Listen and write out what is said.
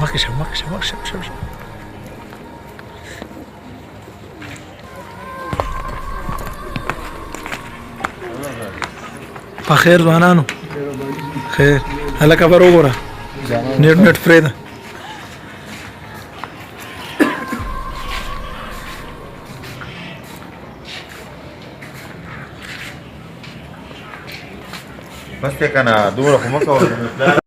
مخشه په خیر ځوانانو خیر هلکه بر وګوره نیټ پرېږده بس که نه دوره خو مه کوه